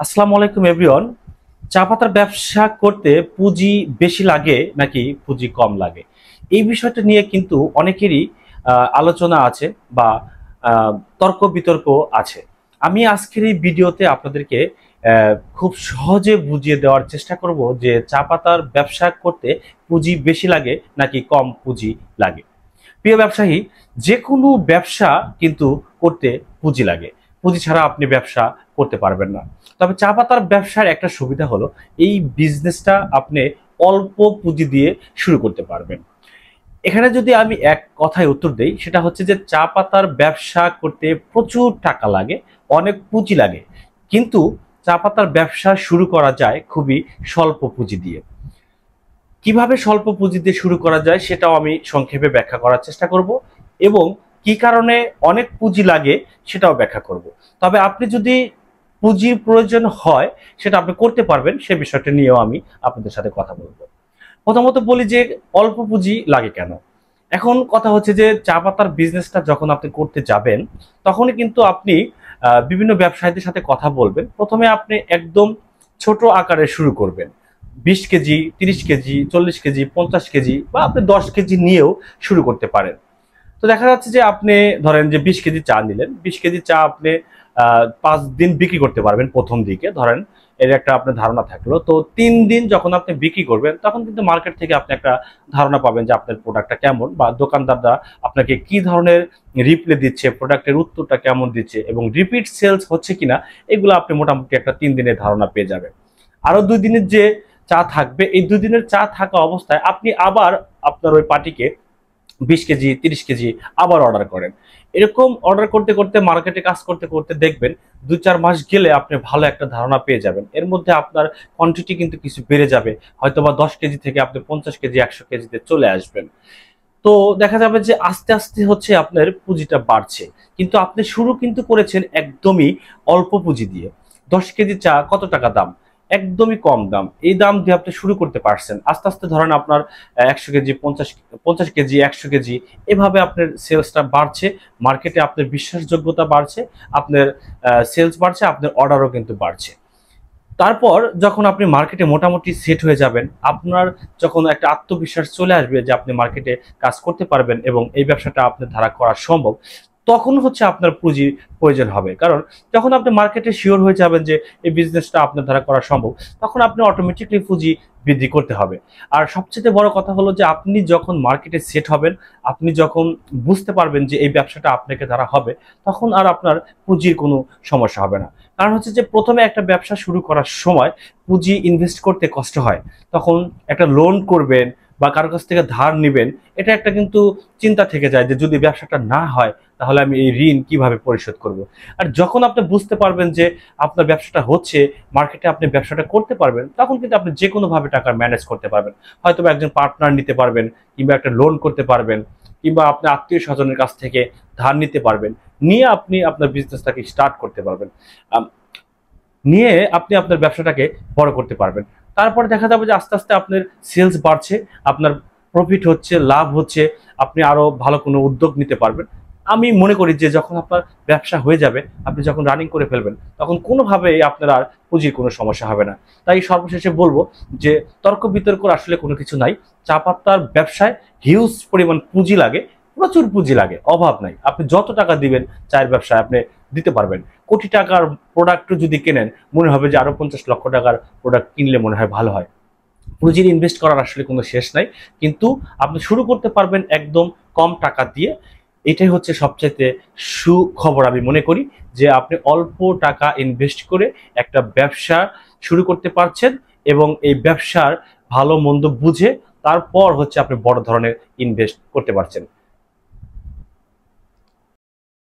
আসসালামু আলাইকুম এভরিওয়ান। চা পাতার ব্যবসা করতে পুঁজি বেশি লাগে নাকি পুঁজি কম লাগে, এই বিষয়টা নিয়ে কিন্তু অনেকেরই আলোচনা আছে বা আহ, তর্ক বিতর্ক আছে। আমি আজকের এই ভিডিওতে আপনাদেরকে খুব সহজে বুঝিয়ে দেওয়ার চেষ্টা করব যে চা পাতার ব্যবসা করতে পুঁজি বেশি লাগে নাকি কম পুঁজি লাগে। প্রিয় ব্যবসায়ী, যে কোনো ব্যবসা কিন্তু করতে পুঁজি লাগে। পুঁজি ছাড়া আপনি ব্যবসা করতে পারবেন না। তবে চা পাতার ব্যবসার একটা সুবিধা হলো এই বিজনেসটা আপনি অল্প পুঁজি দিয়ে শুরু করতে পারবেন। এখানে যদি আমি এক কথায় উত্তর দেই, সেটা হচ্ছে যে চা পাতার ব্যবসা করতে প্রচুর টাকা লাগে, অনেক পুঁজি লাগে, কিন্তু চা পাতার ব্যবসা শুরু করা যায় খুবই স্বল্প পুঁজি দিয়ে। কিভাবে স্বল্প পুঁজি দিয়ে শুরু করা যায় সেটাও আমি সংক্ষেপে ব্যাখ্যা করার চেষ্টা করব, এবং কি কারণে অনেক পুঁজি লাগে সেটাও ব্যাখ্যা করব। তবে আপনি যদি পুঁজির প্রয়োজন হয় সেটা আপনি করতে পারবেন, সে বিষয়টা নিয়েও আমি আপনাদের সাথে কথা বলবো। প্রথমত বলি যে অল্প পুঁজি লাগে কেন। এখন কথা হচ্ছে যে চা পাতার বিজনেসটা যখন আপনি করতে যাবেন তখনই কিন্তু আপনি বিভিন্ন ব্যবসায়ীদের সাথে কথা বলবেন। প্রথমে আপনি একদম ছোট আকারে শুরু করবেন, 20 কেজি, 30 কেজি, 40 কেজি, 50 কেজি বা আপনি 10 কেজি নিয়েও শুরু করতে পারেন। তো দেখা যাচ্ছে যে আপনি ধরেন যে 20 কেজি চা নিলেন, 20 কেজি চা আপনি 5 দিন বিক্রি করতে পারবেন প্রথম দিকে, ধরেন এর একটা আপনার ধারণা থাকলো। তো 3 দিন যখন আপনি বিক্রি করবেন তখন কিন্তু মার্কেট থেকে আপনি একটা ধারণা পাবেন যে আপনার প্রোডাক্টটা কেমন, বা দোকানদাররা আপনাকে কি ধরনের রিপ্লে দিচ্ছে, প্রোডাক্টের উত্তরটা কেমন দিচ্ছে এবং রিপিট সেলস হচ্ছে কিনা, এগুলো আপনি মোটামুটি একটা 3 দিনের ধারণা পেয়ে যাবেন। আরো 2 দিনের যে চা থাকবে, এই 2 দিনের চা থাকা অবস্থায় আপনি আবার আপনার ওই পার্টিকে 20 কেজি, 30 কেজি আবার অর্ডার করেন। এরকম অর্ডার করতে করতে, মার্কেটে কাজ করতে করতে দেখবেন 2-4 মাস গেলে আপনি ভালো একটা ধারণা পেয়ে যাবেন। এর মধ্যে আপনার কোয়ান্টিটি কিন্তু কিছু বেড়ে যাবে, হয়তো বা 10 কেজি থেকে আপনি 50 কেজি, 100 কেজিতে চলে আসবেন। তো দেখা যাবে যে আস্তে আস্তে হচ্ছে আপনার পুঁজিটা বাড়ছে, কিন্তু আপনি শুরু কিন্তু করেছেন একদমই অল্প পুঁজি দিয়ে। 10 কেজি চা কত টাকা দাম? একদমই কম দাম। এই দাম দিয়ে আপনি শুরু করতে পারছেন। আস্তে আস্তে ধরেন আপনার 100 কেজি, 50 কেজি, 100 কেজি, এভাবে আপনার সেলসটা বাড়ছে, মার্কেটে আপনার বিশ্বাসযোগ্যতা বাড়ছে, আপনার সেলস বাড়ছে, আপনার অর্ডারও কিন্তু বাড়ছে। তারপর যখন আপনি মার্কেটে মোটামুটি সেট হয়ে যাবেন, আপনার যখন একটা আত্মবিশ্বাস চলে আসবে যে আপনি মার্কেটে কাজ করতে পারবেন এবং এই ব্যবসাটা আপনার দ্বারা করা সম্ভব, তখন হচ্ছে আপনার পুঁজির প্রয়োজন হবে। কারণ যখন আপনি মার্কেটে শিওর হয়ে যাবেন যে এই বিজনেসটা আপনার দ্বারা করা সম্ভব, তখন আপনি অটোমেটিকলি পুঁজি বৃদ্ধি করতে হবে। আর সবচেয়ে বড় কথা হলো যে আপনি যখন মার্কেটে সেট হবেন, আপনি যখন বুঝতে পারবেন যে এই ব্যবসাটা আপনাকে দ্বারা হবে, তখন আর আপনার পুঁজির কোনো সমস্যা হবে না। কারণ হচ্ছে যে প্রথমে একটা ব্যবসা শুরু করার সময় পুঁজি ইনভেস্ট করতে কষ্ট হয়। তখন একটা লোন করবেন বা কারো কাছ থেকে ধার নেবেন, এটা একটা কিন্তু চিন্তা থেকে যায় যে যদি ব্যবসাটা না হয় তাহলে আমি এই ঋণ কিভাবে পরিশোধ করব। আর যখন আপনি বুঝতে পারবেন যে আপনার ব্যবসাটা হচ্ছে, মার্কেটে আপনি ব্যবসাটা করতে পারবেন, তখন কিন্তু আপনি যে কোনোভাবে টাকা ম্যানেজ করতে পারবেন। হয়তো বা একজন পার্টনার নিতে পারবেন, কিংবা একটা লোন করতে পারবেন, কিংবা আপনি আত্মীয় স্বজনের কাছ থেকে ধার নিতে পারবেন, নিয়ে আপনি আপনার বিজনেসটাকে স্টার্ট করতে পারবেন। আম, নিয়ে আপনি আপনার ব্যবসাটাকে বড় করতে পারবেন। তারপরে দেখা যাবে যে আস্তে আস্তে আপনার সেলস বাড়ছে, আপনার প্রফিট হচ্ছে, লাভ হচ্ছে, আপনি আরো ভালো কোনো উদ্যোগ নিতে পারবেন। আমি মনে করি যে যখন আপনার ব্যবসা হয়ে যাবে, আপনি যখন রানিং করে ফেলবেন, তখন কোনোভাবেই আপনার আর পুঁজির কোনো সমস্যা হবে না। তাই সর্বশেষে বলবো যে তর্ক বিতর্ক আসলে কোনো কিছু নাই। চা পাতার ব্যবসায় হিউজ পরিমাণ পুঁজি লাগে, প্রচুর পুঁজি লাগে, অভাব নাই। আপনি যত টাকা দিবেন চায়ের ব্যবসায় আপনি দিতে পারবেন। কোটি টাকার প্রোডাক্ট যদি কেনেন, মনে হবে যে আরো 50 লক্ষ টাকার প্রোডাক্ট কিনলে মনে হয় ভালো হয়। পুঁজির ইনভেস্ট করার আসলে কোনো শেষ নাই, কিন্তু আপনি শুরু করতে পারবেন একদম কম টাকা দিয়ে। এটাই হচ্ছে সবচাইতে সুখবর আমি মনে করি, যে আপনি অল্প টাকা ইনভেস্ট করে একটা ব্যবসা শুরু করতে পারছেন, এবং এই ব্যবসার ভালো মন্দ বুঝে তারপর হচ্ছে আপনি বড় ধরনের ইনভেস্ট করতে পারছেন।